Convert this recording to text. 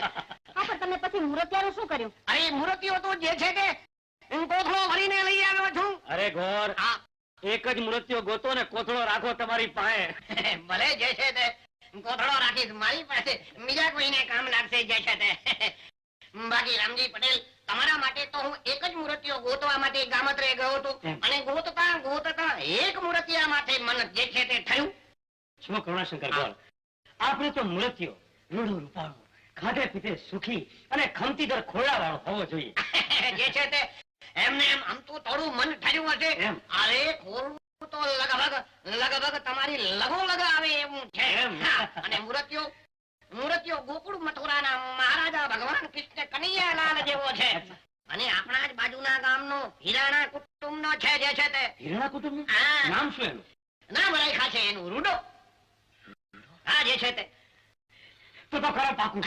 હા પણ તમે પછી મૂર્તિયાનું શું કર્યું? અરે મૂર્તિઓ તો જે છે તે કોથળો ભરીને લઈ આવ્યો છું. અરે ગોર, એક જ મૂર્તિઓ ગોતો ને કોથળો રાખો તમારી પાસે. ભલે જે છે તે કોથળો રાખીશ મારી પાસે, બીજા કોઈને કામ લાગશે જે છે તે. બાકી રામજી પટેલ, તમારા માટે તો હું એક જ મૂર્તિઓ ગોતવા માટે ગામત્રે ગયો હતો અને ગોતતા ગોતતા એક મૂર્તિયા માટે મન જે છે તે થયું. શું કરુણાશંકર ગોર, આપણે તો મૂર્તિઓ રૂડો રૂપાળો, ખાધે પીધે સુખી અને ખમતીદર ખોળા વાળો હોવો જોઈએ. જે છે તે એમને એમ આમ તો થોડું મન ઠર્યું હશે. અરે ખોરું તો લગભગ તમારી લગો આવે એવું છે. અને મૂર્તિઓ ગોકુળ મથુરાના મહારાજા ભગવાન કૃષ્ણ કનૈયાલાલ જેવો છે. અને આપણા જ બાજુના ગામનો હિરાણા કુટુંબનો છે જે છે તે. હિરાણા કુટુંબ નામ શું એનું? નામ રાખ્યા છે એનું રૂડો. હા જે છે તે તો ખરા પાકું.